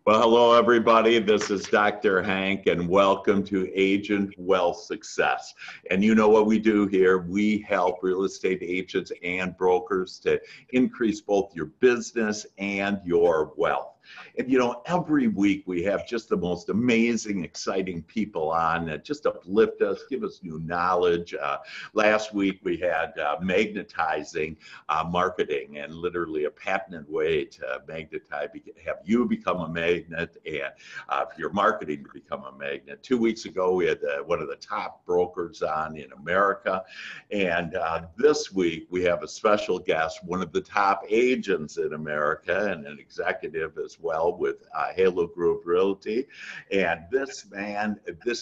Well, hello, everybody. This is Dr. Hank, and welcome to Agent Wealth Success. And you know what we do here? We help real estate agents and brokers to increase both your business and your wealth. And you know, every week we have just the most amazing, exciting people on that just uplift us, give us new knowledge. Last week we had magnetizing marketing, and literally a patented way to magnetize, have you become a magnet, and for your marketing to become a magnet. 2 weeks ago, we had one of the top brokers on in America. And this week, we have a special guest, one of the top agents in America and an executive as well with Halo Group Realty. And this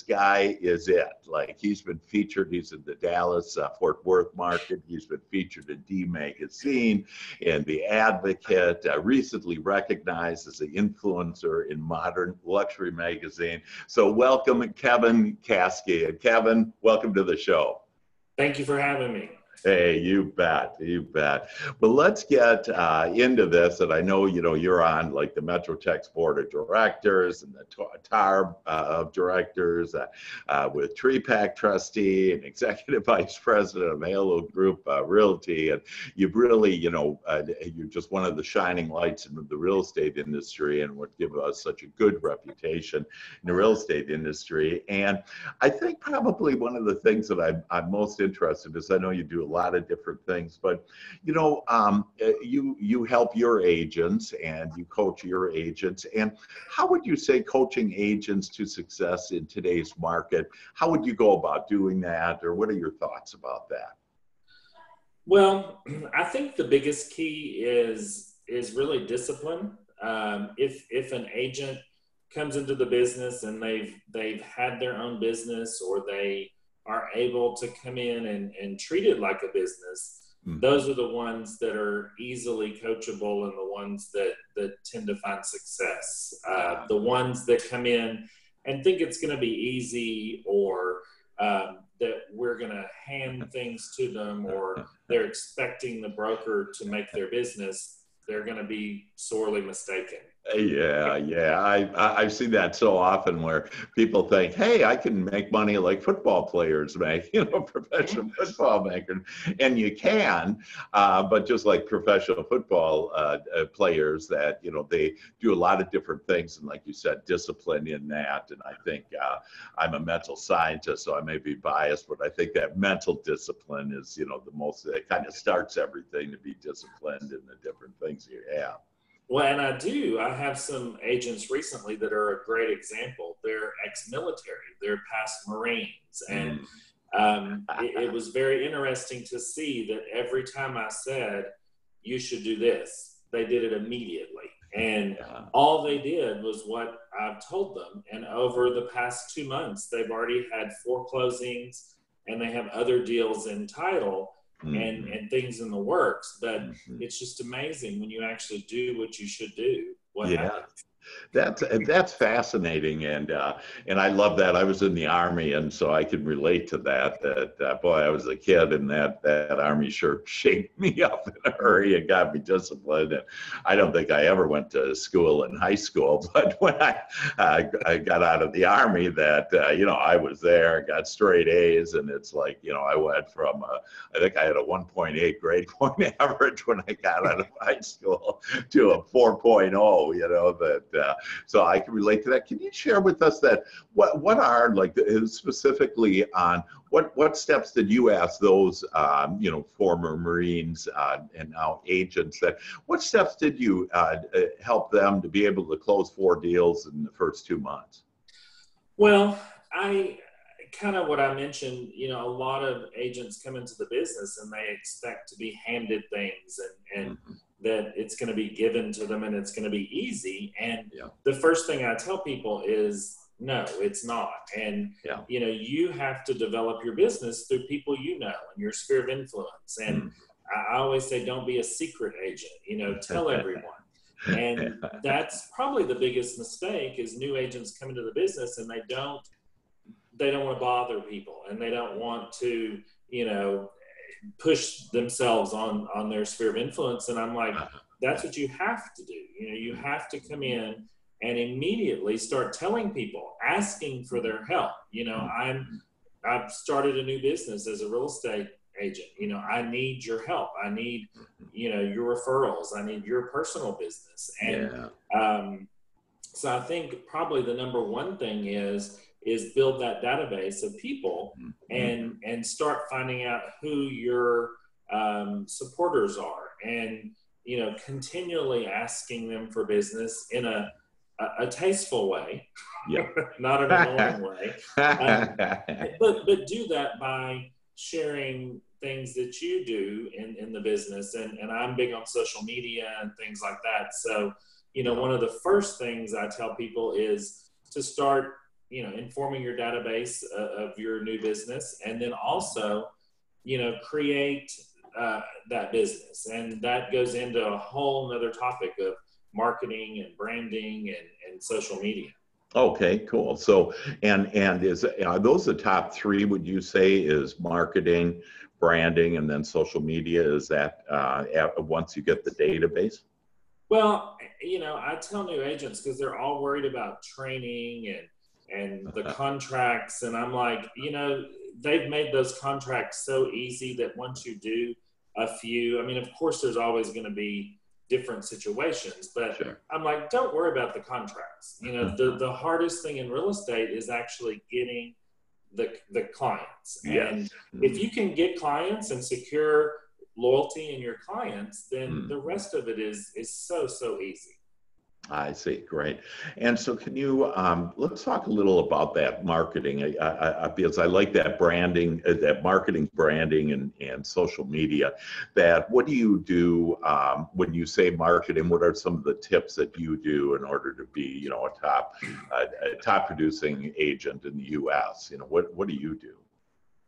guy is it. Like, he's been featured, he's in the Dallas, Fort Worth market. He's been featured in D Magazine, in The Advocate, recently recognized as an influencer in Modern Luxury Magazine. So welcome, Kevin Caskey. And Kevin, welcome to the show. Thank you for having me. Hey, you bet, you bet. Well, let's get into this. And I know, you're on like the Metro Tech's board of directors and the TAR of directors with TreePack trustee and executive vice president of Halo Group Realty. And you've really, you're just one of the shining lights in the real estate industry and what give us such a good reputation in the real estate industry. And I think probably one of the things that I'm most interested in is I know you do a lot of different things, but you help your agents and you coach your agents. And how would you say coaching agents to success in today's market? How would you go about doing that, or what are your thoughts about that? Well, I think the biggest key is really discipline. If an agent comes into the business and they've had their own business, or they are able to come in and treat it like a business, those are the ones that are easily coachable and the ones that tend to find success. The ones that come in and think it's going to be easy, or that we're going to hand things to them, or they're expecting the broker to make their business, they're going to be sorely mistaken. Yeah. I've seen that so often where people think, hey, I can make money like football players make, professional football makers. And you can, but just like professional football players that, they do a lot of different things. And like you said, discipline in that. And I think I'm a mental scientist, so I may be biased, but I think that mental discipline is, the most, it kind of starts everything, to be disciplined in the different things you have. Well, and I have some agents recently that are a great example. They're ex-military, they're past Marines. And it was very interesting to see that every time I said, you should do this, they did it immediately. And all they did was what I've told them. And over the past 2 months, they've already had 4 closings, and they have other deals in title. And things in the works, but it's just amazing when you actually do what you should do. What happens? That's fascinating, and I love that. I was in the Army, and so I can relate to that. Boy, I was a kid, and that Army sure shaped me up in a hurry and got me disciplined. And I don't think I ever went to school in high school, but when I got out of the Army, I was there, got straight A's, and it's like, I went from I think I had a 1.8 grade point average when I got out of high school to a 4.0. So I can relate to that. Can you share with us that what are, like, specifically on what steps did you ask those former Marines and now agents, that what steps did you help them to be able to close 4 deals in the first 2 months? Well, I kind of what I mentioned, a lot of agents come into the business and they expect to be handed things and that it's going to be given to them and it's going to be easy. And the first thing I tell people is, no, it's not. And, you have to develop your business through people and your sphere of influence. And I always say, don't be a secret agent, tell everyone. And that's probably the biggest mistake, is new agents come into the business and they don't want to bother people, and they don't want to, push themselves on their sphere of influence. And I'm like, that's what you have to do. You have to come in and immediately start telling people, asking for their help. I've started a new business as a real estate agent. I need your help. I need, your referrals. I need your personal business. And so I think probably the number one thing is build that database of people and start finding out who your supporters are, and continually asking them for business in a tasteful way, not an annoying way, but do that by sharing things that you do in the business. And I'm big on social media and things like that. So, one of the first things I tell people is to start, informing your database of your new business, and then also, create that business. And that goes into a whole nother topic of marketing and branding and social media. Okay, cool. So, and are those the top three, would you say, is marketing, branding, and then social media? Is that once you get the database? Well, I tell new agents, because they're all worried about training and the contracts. And I'm like, they've made those contracts so easy that once you do a few, of course, there's always going to be different situations, but sure. I'm like, don't worry about the contracts. The hardest thing in real estate is actually getting the clients. And if you can get clients and secure loyalty in your clients, then the rest of it is so easy. I see. Great. And so can you, let's talk a little about that marketing, because I like that branding, that marketing, branding, and social media. What do you do when you say marketing? What are some of the tips that you do in order to be, a top producing agent in the U.S.? What do you do?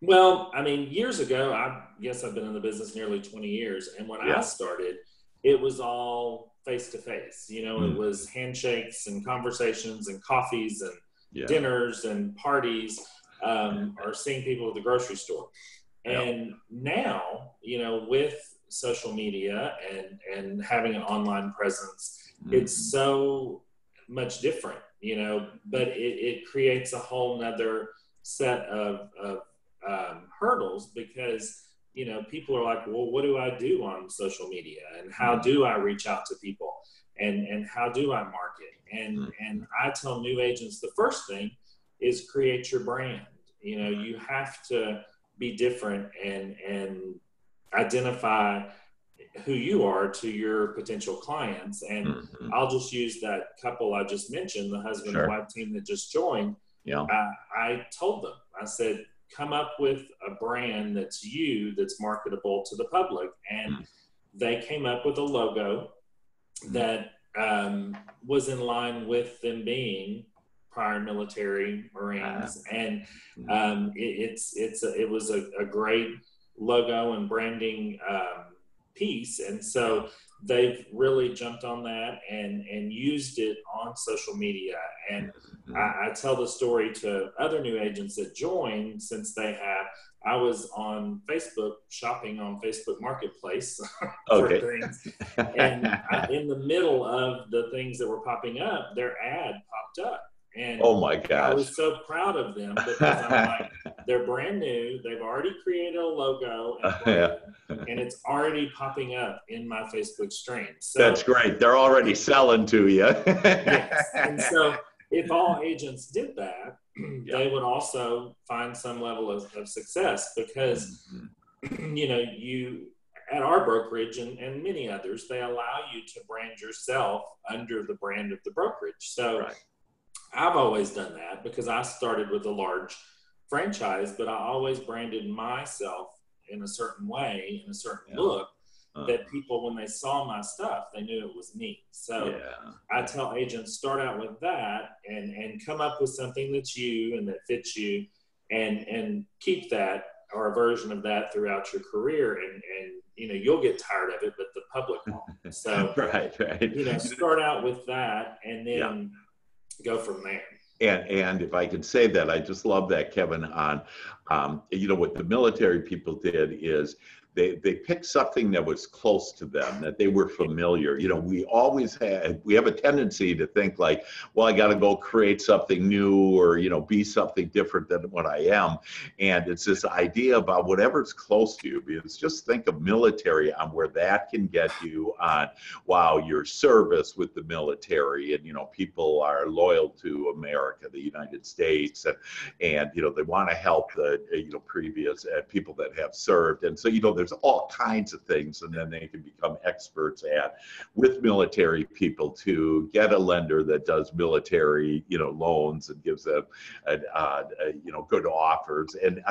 Well, years ago, I guess I've been in the business nearly 20 years. And when I started, it was all face-to-face. It was handshakes and conversations and coffees and dinners and parties, or seeing people at the grocery store. And now, with social media and having an online presence, it's so much different, but it creates a whole nother set of hurdles, because people are like, well, what do I do on social media, and how do I reach out to people, and how do I market? And I tell new agents, the first thing is create your brand. You have to be different and identify who you are to your potential clients. And I'll just use that couple I just mentioned, the husband and wife team that just joined. I told them, I said, come up with a brand that's marketable to the public. And they came up with a logo that was in line with them being prior military Marines. And it was a great logo and branding piece. And so they've really jumped on that and used it on social media. And I tell the story to other new agents that join, since I was on Facebook, shopping on Facebook Marketplace for things. And in the middle of the things that were popping up, their ad popped up. And oh my gosh, I was so proud of them, because I'm like, they're brand new. They've already created a logo and it's already popping up in my Facebook stream. So that's great. They're already selling to you. Yes. And so if all agents did that, they would also find some level of success, because, you at our brokerage and many others, they allow you to brand yourself under the brand of the brokerage. So I've always done that, because I started with a large franchise, but I always branded myself in a certain way, in a certain look, that people, when they saw my stuff, they knew it was me. So I tell agents, start out with that and come up with something that's you and that fits you, and keep that, or a version of that, throughout your career. And you'll get tired of it, but the public won't. So start out with that, and then go from there. And if I could say that, I just love that, Kevin, on what the military people did is they picked something that was close to them, that they were familiar. We have a tendency to think like, well, I got to go create something new or, be something different than what I am. And it's this idea about whatever's close to you, because just think of military on where that can get you on, wow, your service with the military, and, people are loyal to America, the United States, and they want to help the, previous people that have served. And so, there's all kinds of things, and then they can become experts with military people to get a lender that does military, loans and gives them, good offers. And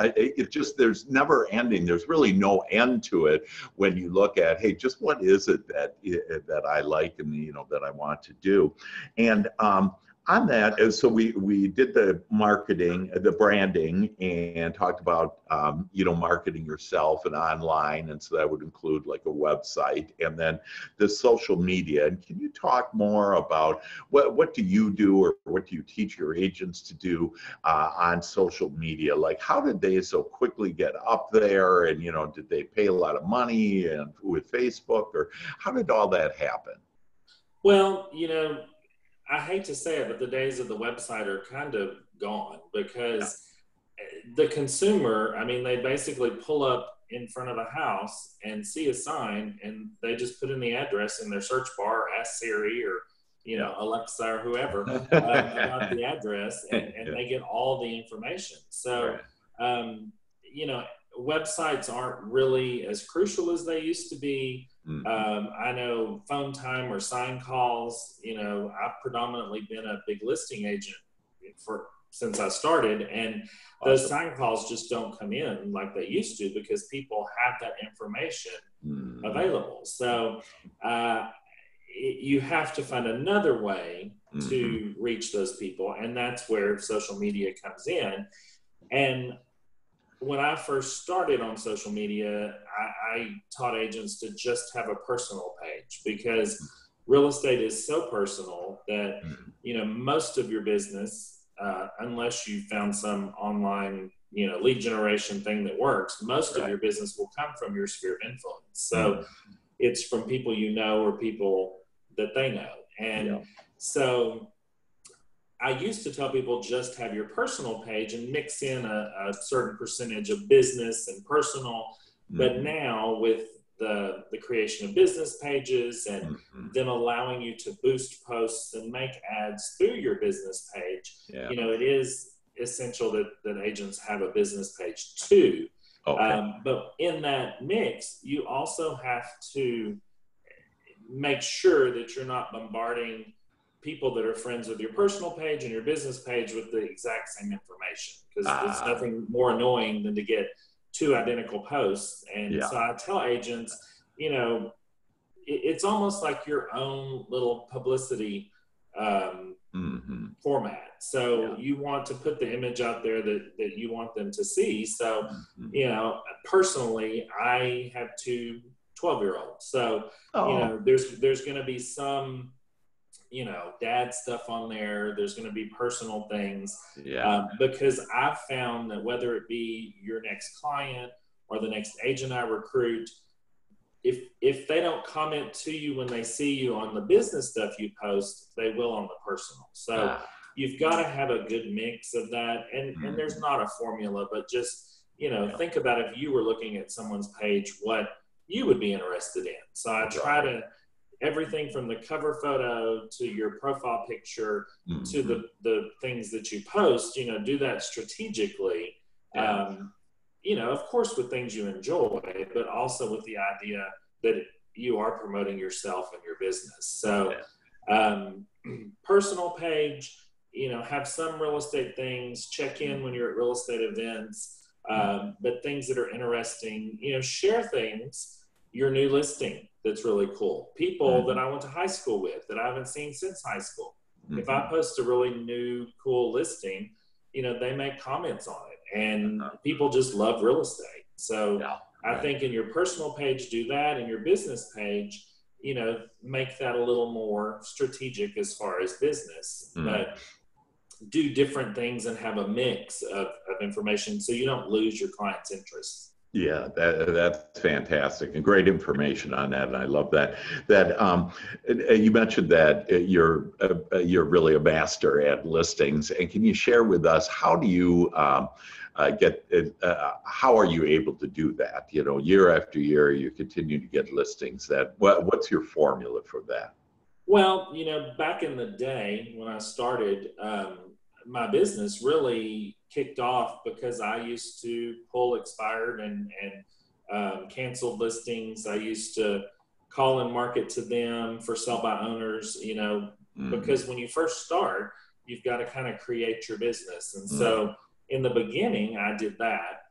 there's never ending. There's really no end to it when you look at, hey, just what is it that I like and, that I want to do. And, on that, so we did the marketing, the branding, and talked about, marketing yourself and online. And so that would include like a website, and then the social media. And can you talk more about what do you do, or what do you teach your agents to do on social media? Like, how did they so quickly get up there? And, did they pay a lot of money and with Facebook, or how did all that happen? Well, I hate to say it, but the days of the website are kind of gone, because the consumer, they basically pull up in front of a house and see a sign, and they just put in the address in their search bar, ask Siri or, Alexa or whoever about the address, and they get all the information. So, websites aren't really as crucial as they used to be. I know phone time or sign calls, I've predominantly been a big listing agent since I started, and those sign calls just don't come in like they used to, because people have that information available. So you have to find another way to reach those people, and that's where social media comes in. And when I first started on social media, I taught agents to just have a personal page, because real estate is so personal that, most of your business, unless you found some online, lead generation thing that works, most of your business will come from your sphere of influence. So it's from people or people that they know. And so I used to tell people, just have your personal page and mix in a certain percentage of business and personal. But now with the creation of business pages and them allowing you to boost posts and make ads through your business page, it is essential that agents have a business page too. But in that mix, you also have to make sure that you're not bombarding people that are friends with your personal page and your business page with the exact same information, because there's nothing more annoying than to get two identical posts. And so I tell agents, it's almost like your own little publicity format. So you want to put the image out there that you want them to see. So, personally, I have two 12-year-olds. So, there's going to be some dad stuff on there. There's going to be personal things, because I've found that whether it be your next client or the next agent I recruit, if they don't comment to you when they see you on the business stuff you post, they will on the personal. So you've got to have a good mix of that. And there's not a formula, but just, think about if you were looking at someone's page, what you would be interested in. So I try to, everything from the cover photo to your profile picture to the things that you post, do that strategically. Of course, with things you enjoy, but also with the idea that you are promoting yourself and your business. So, personal page, have some real estate things, check in when you're at real estate events, but things that are interesting, share things. Your new listing that's really cool. People that I went to high school with that I haven't seen since high school. If I post a really new, cool listing, they make comments on it, and people just love real estate. So I think in your personal page, do that. In your business page, make that a little more strategic as far as business. But do different things and have a mix of information so you don't lose your client's interest. Yeah, that's fantastic and great information on that, and I love that. You mentioned that you're really a master at listings, and can you share with us how do you how are you able to do that? You know, year after year, you continue to get listings. What's your formula for that? Well, you know, back in the day when I started, my business really kicked off because I used to pull expired and canceled listings. I used to call and market to them for sell by owners, you know, because when you first start, you've got to kind of create your business. And so in the beginning, I did that.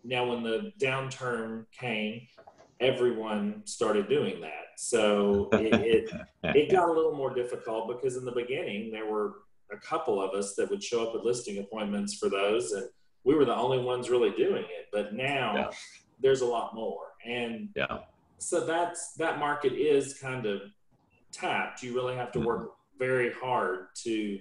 Now, when the downturn came, everyone started doing that. So it got a little more difficult because in the beginning, there were a couple of us that would show up at listing appointments for those, and we were the only ones really doing it. But now there's a lot more. And so that market is kind of tapped. You really have to work very hard to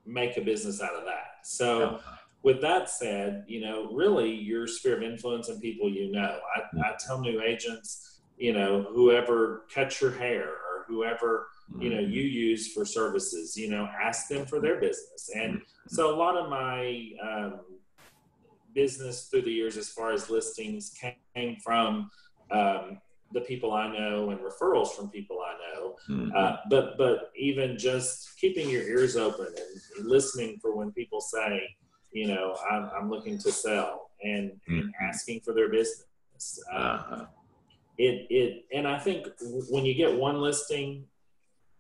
make a business out of that. So with that said, you know, really your sphere of influence and people, you know, I tell new agents, you know, whoever cuts your hair or whoever, you know, you use for services, you know, ask them for their business. And so a lot of my business through the years, as far as listings, came from the people I know and referrals from people I know. But even just keeping your ears open and listening for when people say, you know, I'm looking to sell and asking for their business. And I think when you get one listing,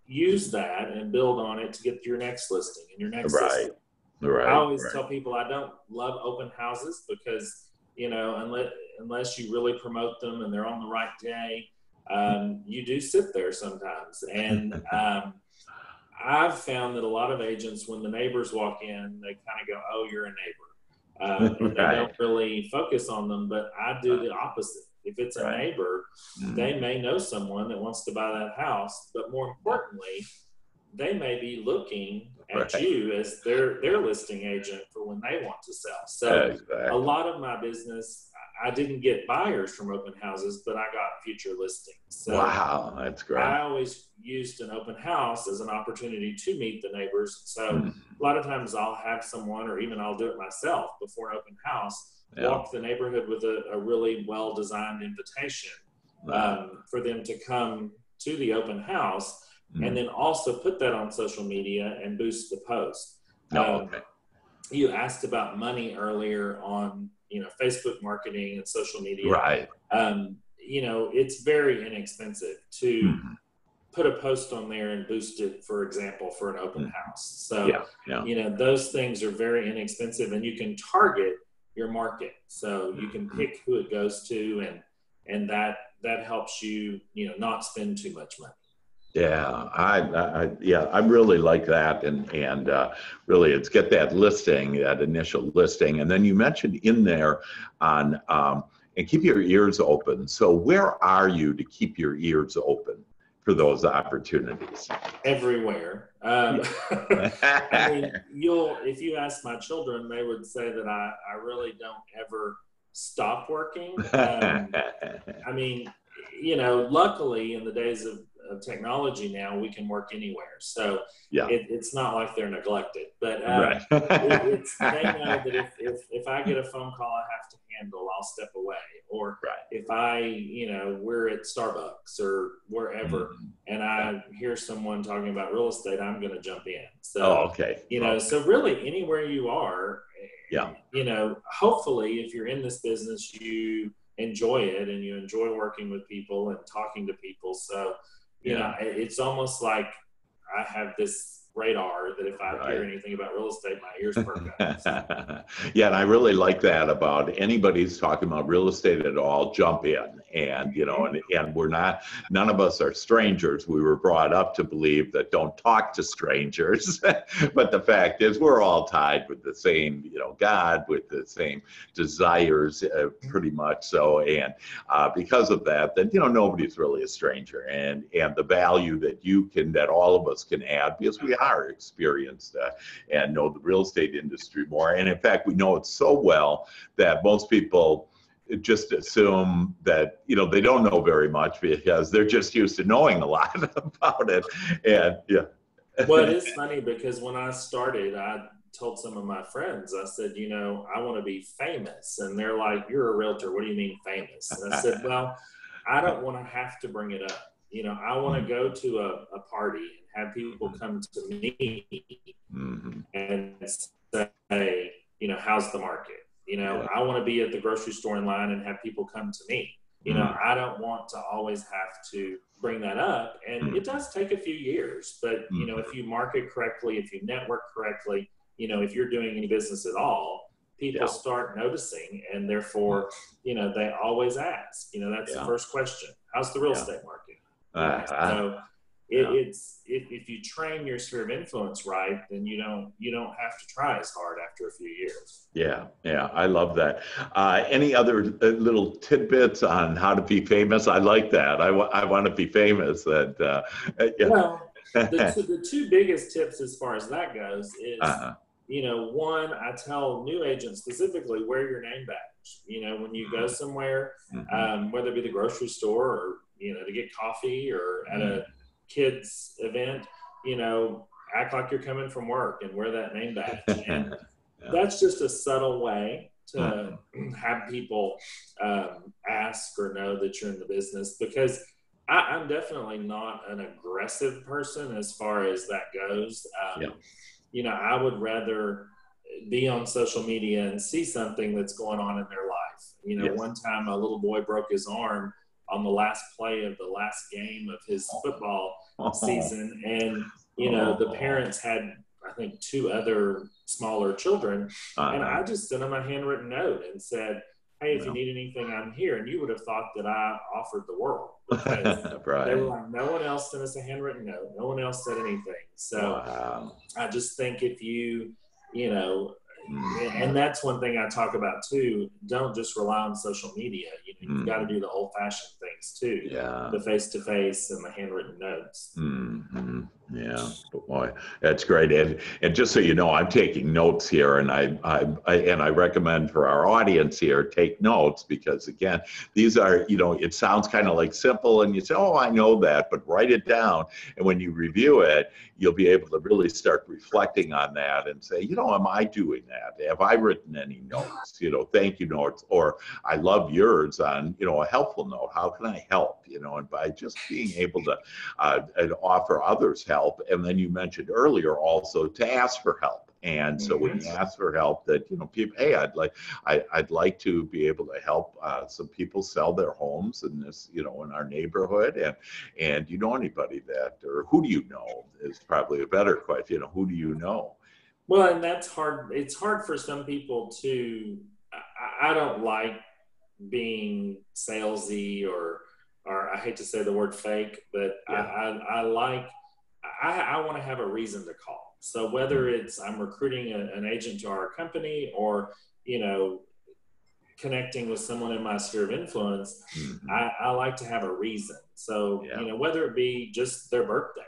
use that and build on it to get your next listing and your next listing. I always tell people I don't love open houses because, you know, unless you really promote them and they're on the right day, you do sit there sometimes. And I've found that a lot of agents, when the neighbors walk in, they kind of go, "Oh, you're a neighbor," and they don't really focus on them. But I do the opposite. If it's a neighbor, they may know someone that wants to buy that house, but more importantly, they may be looking at you as their listing agent for when they want to sell. So a lot of my business, I didn't get buyers from open houses, but I got future listings. So wow, that's great. I always used an open house as an opportunity to meet the neighbors. So a lot of times I'll have someone, or even I'll do it myself before an open house, walk the neighborhood with a really well-designed invitation for them to come to the open house, and then also put that on social media and boost the post. You asked about money earlier on, you know, Facebook marketing and social media. You know, it's very inexpensive to put a post on there and boost it, for example, for an open house. So, you know, those things are very inexpensive, and you can target your market. So you can pick who it goes to, and that helps you, you know, not spend too much money. I really like that, and really, it's get that listing, that initial listing, and then you mentioned in there on and keep your ears open. So where are you to keep your ears open for those opportunities? Everywhere. I mean, if you ask my children, they would say that I really don't ever stop working. I mean, you know, luckily in the days of technology now, we can work anywhere. So it's not like they're neglected, but they know that if I get a phone call I have to handle, I'll step away. Or if we're at Starbucks or wherever, and I hear someone talking about real estate, I'm going to jump in. So, so really anywhere you are, you know, hopefully if you're in this business, you enjoy it and you enjoy working with people and talking to people. So, you know, it's almost like I have this radar that if I hear anything about real estate, my ears perk up. So. And I really like that about anybody who's talking about real estate at all, jump in And, and we're not, none of us are strangers. We were brought up to believe that don't talk to strangers. But the fact is we're all tied with the same, God, with the same desires, pretty much so. And because of that, then, nobody's really a stranger. And the value that all of us can add, because we are experienced and know the real estate industry more. And in fact, we know it so well that most people just assume that, they don't know very much because they're just used to knowing a lot about it. And yeah. Well, it is funny because when I started, I told some of my friends, I said, I want to be famous. And they're like, you're a realtor. What do you mean famous? And I said, well, I don't want to have to bring it up. I want to go to a party and have people come to me and say, how's the market? I want to be at the grocery store in line and have people come to me. I don't want to always have to bring that up. And it does take a few years, but, if you market correctly, if you network correctly, if you're doing any business at all, people start noticing, and therefore, they always ask, that's the first question. How's the real estate market? So it's if you train your sphere of influence right, then you don't have to try as hard after a few years. Yeah, I love that. Any other little tidbits on how to be famous? I like that. I want to be famous. Well, the two biggest tips as far as that goes is, one, I tell new agents specifically, wear your name badge. When you go somewhere, whether it be the grocery store or, to get coffee or at a kids event, act like you're coming from work and wear that name badge. And that's just a subtle way to have people ask or know that you're in the business, because I'm definitely not an aggressive person as far as that goes. I would rather be on social media and see something that's going on in their life. One time a little boy broke his arm on the last play of the last game of his football season. And, the parents had, I think, 2 other smaller children. And I just sent them a handwritten note and said, hey, if you need anything, I'm here. And you would have thought that I offered the world, because they were like, no one else sent us a handwritten note. No one else said anything. So I just think if you, and that's one thing I talk about too. Don't just rely on social media. You've got to do the old-fashioned things too. The face-to-face and the handwritten notes. Yeah, boy, that's great. And just so you know, I'm taking notes here, and I recommend for our audience here, take notes, because again, these are, it sounds kind of like simple, and you say, oh, I know that, but write it down. And when you review it, you'll be able to really start reflecting on that and say, am I doing that? Have I written any notes? Thank you notes, or I love yours on, a helpful note. How can I help? And by just being able to offer others help. And then you mentioned earlier also to ask for help. And so when you ask for help, that people, hey, I'd like to be able to help some people sell their homes in this, in our neighborhood, and do you know anybody that, or who do you know is probably a better question. Who do you know? Well, and that's hard. It's hard for some people to. I don't like being salesy or I hate to say the word fake, but I want to have a reason to call. So whether it's I'm recruiting an agent to our company, or, connecting with someone in my sphere of influence, I like to have a reason. So, whether it be just their birthday,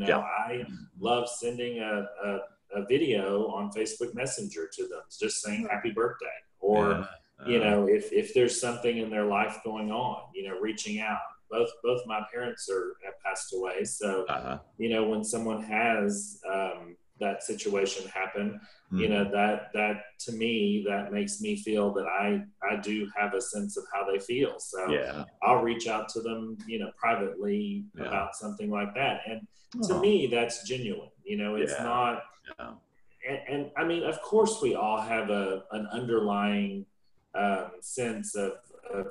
I love sending a video on Facebook Messenger to them, just saying happy birthday, or if there's something in their life going on, reaching out. Both my parents have passed away, so when someone has that situation happen, that to me, that makes me feel that I do have a sense of how they feel. So I'll reach out to them, privately about something like that, and to me, that's genuine. It's not. And I mean, of course, we all have an underlying sense of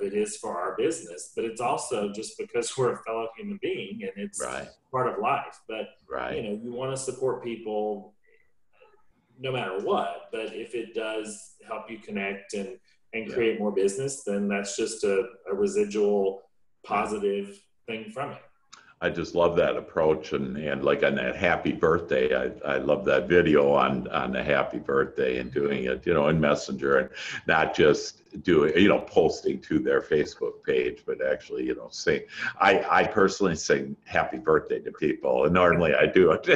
it is for our business, but it's also just because we're a fellow human being, and it's part of life. But you want to support people no matter what. But if it does help you connect and and create more business, then that's just a residual positive thing from it. I just love that approach, and like on that happy birthday, I love that video on the happy birthday and doing it, in Messenger, and not just doing, posting to their Facebook page, but actually, saying, I personally sing happy birthday to people, and normally I do it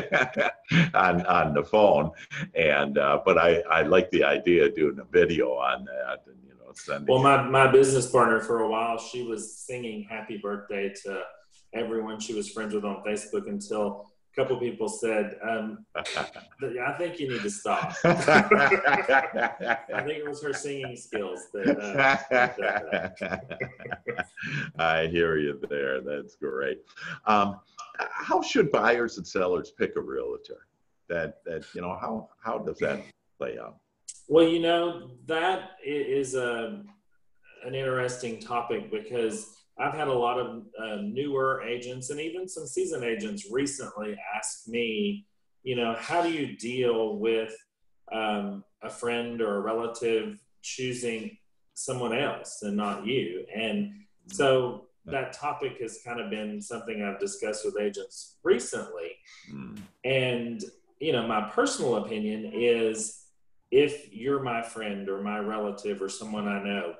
on the phone, and but I like the idea of doing a video on that, and sending. Well, my business partner for a while, she was singing happy birthday to everyone she was friends with on Facebook until a couple people said, I think you need to stop. I think it was her singing skills that I hear you there. That's great. How should buyers and sellers pick a realtor? How does that play out? Well, that is an interesting topic, because I've had a lot of newer agents and even some seasoned agents recently ask me, how do you deal with a friend or a relative choosing someone else and not you? And so that topic has kind of been something I've discussed with agents recently. And, my personal opinion is, if you're my friend or my relative or someone I know,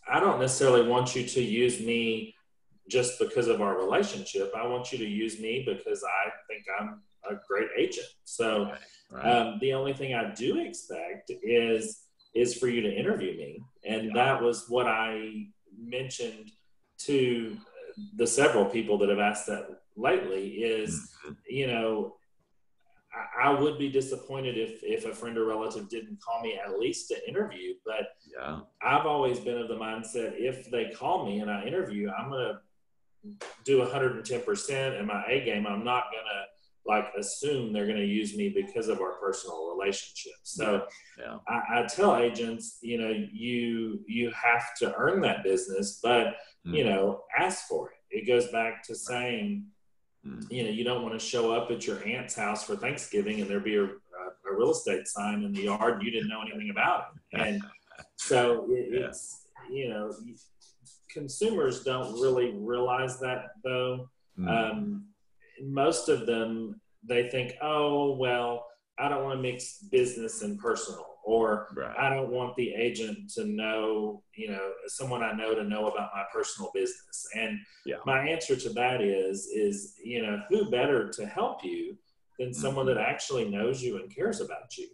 I don't necessarily want you to use me just because of our right. I want you to use me because I think I'm a great agent. So the only thing I do expect is for you to interview me. And that was what I mentioned to the several people that have asked that lately is, I would be disappointed if a friend or relative didn't call me at least to interview, but I've always been of the mindset, if they call me and I interview, I'm going to do 110% in my A game. I'm not going to assume they're going to use me because of our personal relationship. So I tell agents, you have to earn that business, but, ask for it. It goes back to saying, you don't want to show up at your aunt's house for Thanksgiving and there be a real estate sign in the yard and you didn't know anything about it. And so it's, consumers don't really realize that, though. Most of them, they think, oh, well, I don't want to mix business and personal, or I don't want the agent to know, someone I know to know about my personal business. And my answer to that is, who better to help you than someone that actually knows you and cares about you?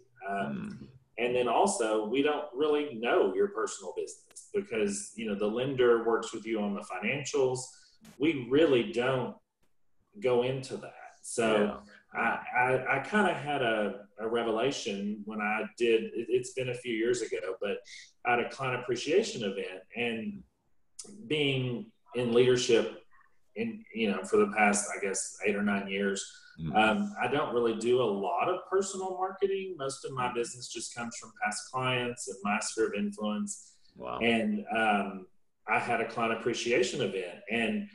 And then also, we don't really know your personal business because, the lender works with you on the financials. We really don't go into that. So I kind of had a revelation when I did, it's been a few years ago, but I had a client appreciation event, and being in leadership for the past, I guess, 8 or 9 years, I don't really do a lot of personal marketing. Most of my business just comes from past clients and my sphere of influence. And I had a client appreciation event, and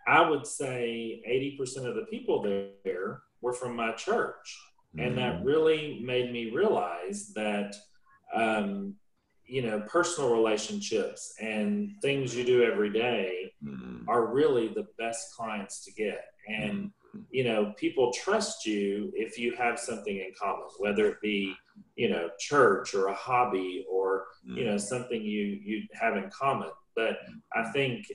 I would say 80% of the people there were from my church. And that really made me realize that, personal relationships and things you do every day are really the best clients to get. And, people trust you if you have something in common, whether it be, church or a hobby or, something you have in common. But I think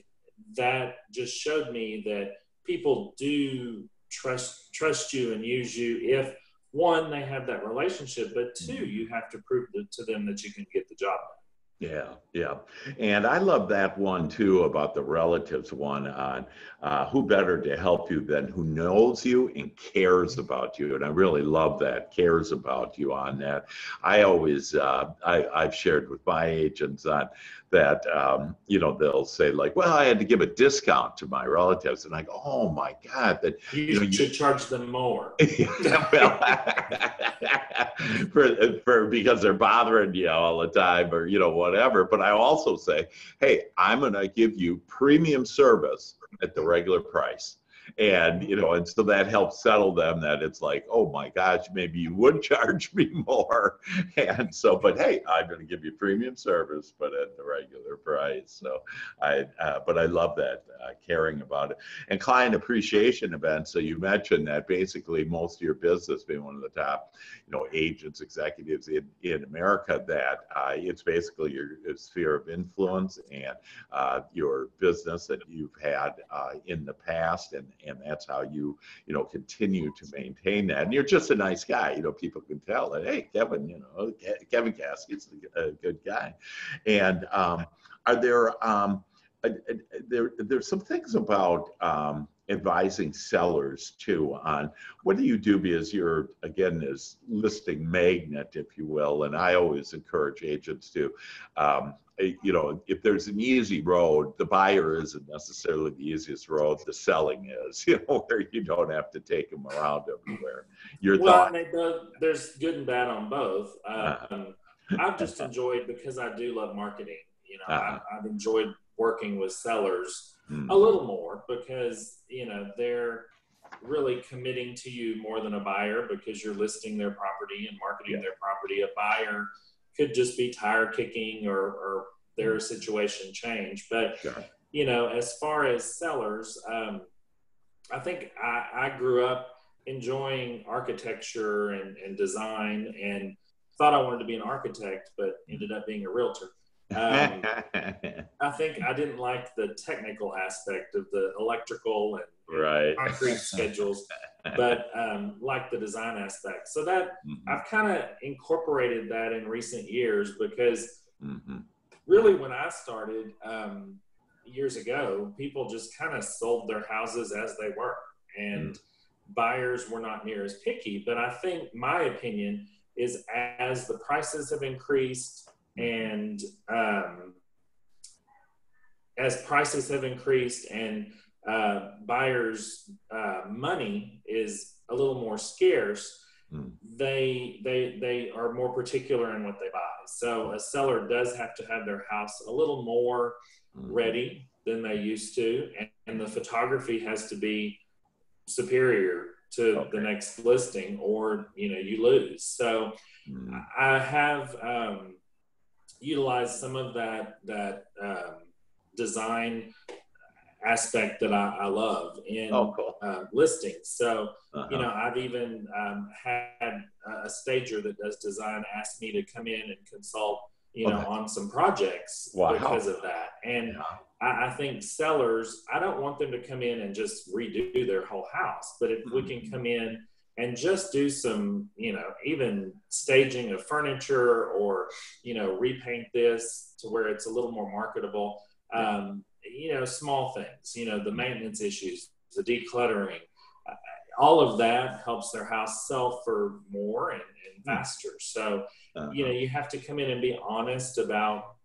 that just showed me that people do trust you and use you if, one, they have that relationship, but two, you have to prove to them that you can get the job done. Yeah. And I love that one too, about the relatives one on who better to help you than who knows you and cares about you. And I really love that, cares about you on that. I always, I've shared with my agents on that, they'll say like, well, I had to give a discount to my relatives. And I go, oh my God, that you should charge them more. Because they're bothering you all the time or, whatever. But I also say, hey, I'm going to give you premium service at the regular price. And, and so that helps settle them that it's like, oh my gosh, maybe you would charge me more. And so, but hey, I'm going to give you premium service, but at the regular price. So but I love that, caring about it. And client appreciation events. So you mentioned that basically most of your business being one of the top, agents, executives in America, that it's basically your sphere of influence and your business that you've had in the past, and that's how you continue to maintain that. And you're just a nice guy. People can tell that, hey, Kevin, Kevin Caskey's a good guy. And are there's some things about advising sellers too on what do you do, because you're, again, this listing magnet, if you will. And I always encourage agents to, if there's an easy road, the buyer isn't necessarily the easiest road, the selling is, where you don't have to take them around everywhere. Your thought? There's good and bad on both. I've just enjoyed, because I do love marketing, I've enjoyed working with sellers a little more, because they're really committing to you more than a buyer, because you're listing their property and marketing their property. A buyer could just be tire kicking or their situation change. But as far as sellers, I think I grew up enjoying architecture and design, and thought I wanted to be an architect, but ended up being a realtor. I think I didn't like the technical aspect of the electrical and concrete schedules, but like the design aspect. So that I've kind of incorporated that in recent years, because really when I started years ago, people just kind of sold their houses as they were, and buyers were not near as picky. But I think my opinion is, as the prices have increased, and as prices have increased and buyers' money is a little more scarce, they are more particular in what they buy. So a seller does have to have their house a little more ready than they used to, and the photography has to be superior to the next listing, or you lose. So I have utilized some of that design aspect that I love in listings. So I've even had a stager that does design ask me to come in and consult on some projects because of that. And I think sellers, I don't want them to come in and just redo their whole house, but if we can come in and just do some, even staging of furniture, or, repaint this to where it's a little more marketable, small things, the maintenance issues, the decluttering, all of that helps their house sell for more and faster. So, you have to come in and be honest about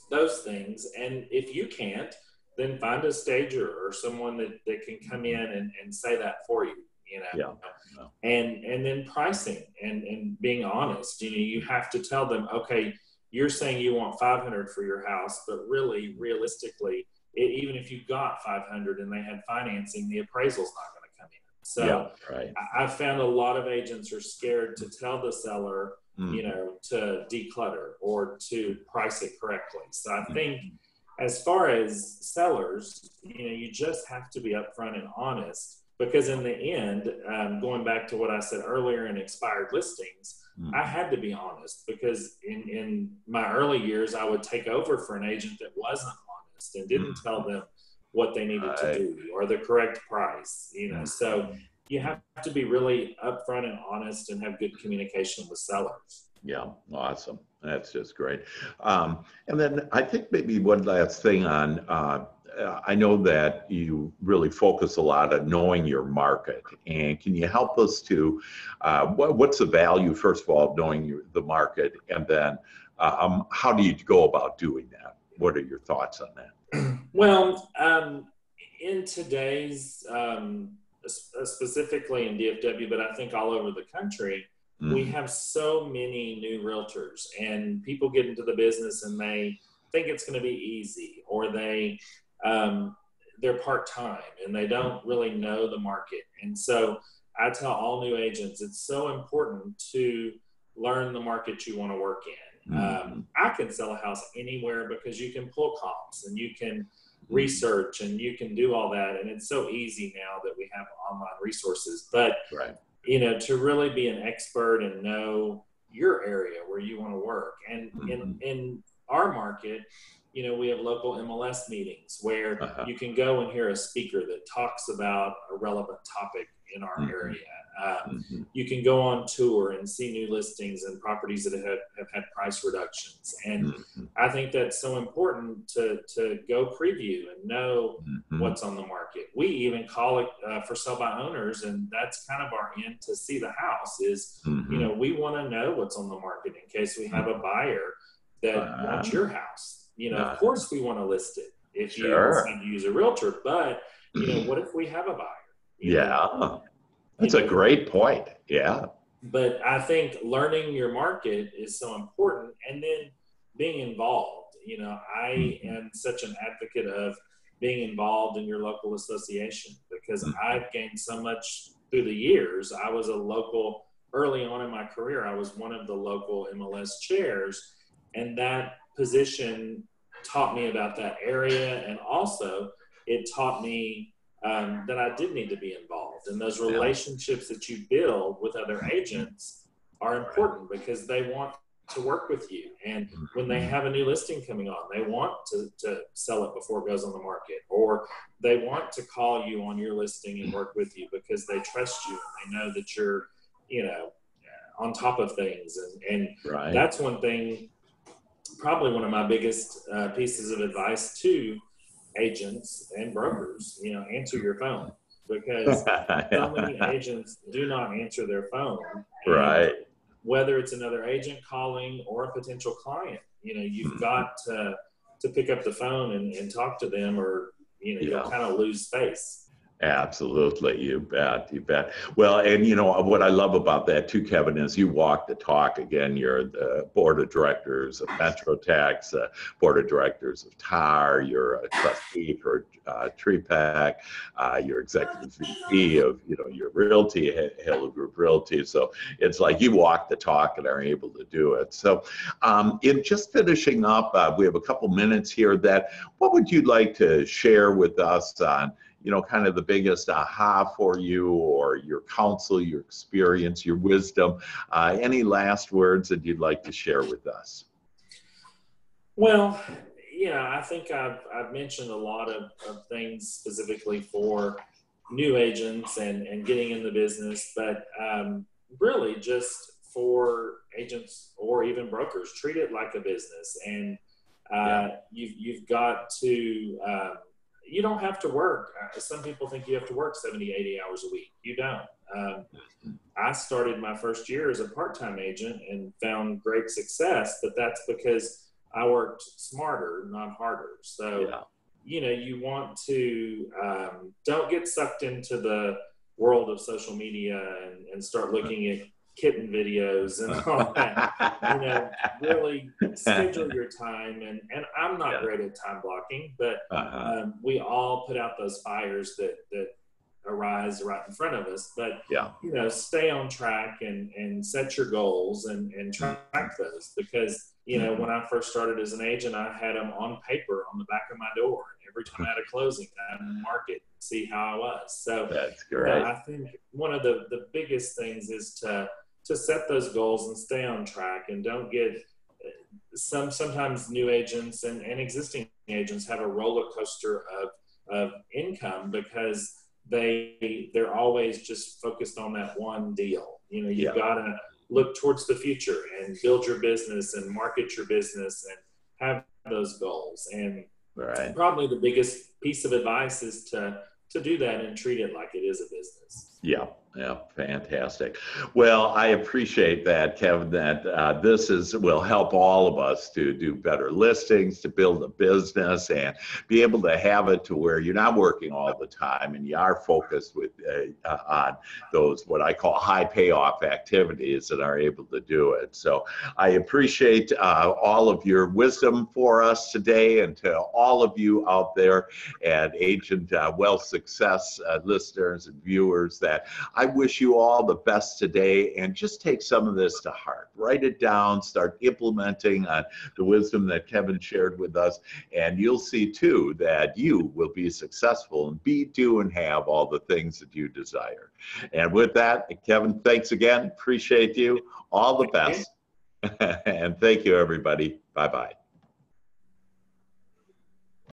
those things. And if you can't, then find a stager or someone that can come in and say that for you. And then pricing and being honest. You have to tell them, okay, you're saying you want 500 for your house, but really, realistically, even if you got 500 and they had financing, the appraisal's not going to come in. So I've found a lot of agents are scared to tell the seller, to declutter or to price it correctly. So I think as far as sellers, you just have to be upfront and honest. Because in the end, going back to what I said earlier in expired listings, I had to be honest, because in my early years, I would take over for an agent that wasn't honest and didn't tell them what they needed to do or the correct price. So you have to be really upfront and honest and have good communication with sellers. Yeah, awesome. That's just great. And then I think maybe one last thing on, I know that you really focus a lot on knowing your market. And can you help us to, what's the value, first of all, of knowing the market? And then how do you go about doing that? What are your thoughts on that? Well, in today's, specifically in DFW, but I think all over the country, we have so many new realtors, and people get into the business and they think it's going to be easy, or they they're part-time and they don't really know the market. And so I tell all new agents, it's so important to learn the market you want to work in. I can sell a house anywhere because you can pull comps and you can research and you can do all that. And it's so easy now that we have online resources, but you know, to really be an expert and know your area where you want to work. And in our market, you know, we have local MLS meetings where you can go and hear a speaker that talks about a relevant topic in our area. You can go on tour and see new listings and properties that have had price reductions. And I think that's so important to go preview and know what's on the market. We even call it for sell by owners, and that's kind of our end to see the house is, you know, we want to know what's on the market in case we have a buyer that wants your house. You know, of course we want to list it if you decide to use a realtor, but you know, what if we have a buyer? You know, that's a great point. Yeah. But I think learning your market is so important, and then being involved. You know, I am such an advocate of being involved in your local association because I've gained so much through the years. I was a local, early on in my career, I was one of the local MLS chairs, and that position taught me about that area, and also it taught me that I did need to be involved. And those relationships that you build with other agents are important because they want to work with you. And when they have a new listing coming on, they want to sell it before it goes on the market, or they want to call you on your listing and work with you because they trust you and they know that you're, you know, on top of things. And that's one thing, probably one of my biggest pieces of advice to agents and brokers, you know, answer your phone, because so many agents do not answer their phone. And whether it's another agent calling or a potential client, you know, you've got to pick up the phone and talk to them, or, you know, you'll kind of lose face. Absolutely. You bet. You bet. Well, and you know, what I love about that too, Kevin, is you walk the talk. Again, you're the board of directors of MetroTex, board of directors of TAR, you're a trustee for TreePack, you're executive VP of, you know, your realty, Halo Group Realty. So it's like you walk the talk and are able to do it. So in just finishing up, we have a couple minutes here. What would you like to share with us on, you know, kind of the biggest aha for you, or your counsel, your experience, your wisdom, any last words that you'd like to share with us? Well, yeah, I think I've mentioned a lot of things specifically for new agents and getting in the business, but really just for agents or even brokers, treat it like a business. And you've got to, you don't have to work. Some people think you have to work 70, 80 hours a week. You don't. I started my first year as a part-time agent and found great success, but that's because I worked smarter, not harder. So, you know, you want to, don't get sucked into the world of social media and start looking at kitten videos and all that. You know, really schedule your time. And I'm not great at time blocking, but we all put out those fires that arise right in front of us. But, you know, stay on track and set your goals and track those. Because, you know, when I first started as an agent, I had them on paper on the back of my door. And every time I had a closing, I would mark it, see how I was. So that's great. You know, I think one of the biggest things is to set those goals and stay on track, and don't get sometimes new agents and existing agents have a roller coaster of income because they're always just focused on that one deal. You know, you've got to look towards the future and build your business and market your business and have those goals. And probably the biggest piece of advice is to do that and treat it like it is a business. Yeah. Yeah, fantastic. Well, I appreciate that, Kevin, that will help all of us to do better listings, to build a business, and be able to have it to where you're not working all the time and you are focused on those, what I call high payoff activities, and are able to do it. So I appreciate all of your wisdom for us today, and to all of you out there at Agent Wealth Success listeners and viewers, that I wish you all the best today, and just take some of this to heart. Write it down, start implementing the wisdom that Kevin shared with us, and you'll see too that you will be successful and be, do, and have all the things that you desire. And with that, Kevin, thanks again. Appreciate you. All the best. And thank you, everybody. Bye-bye.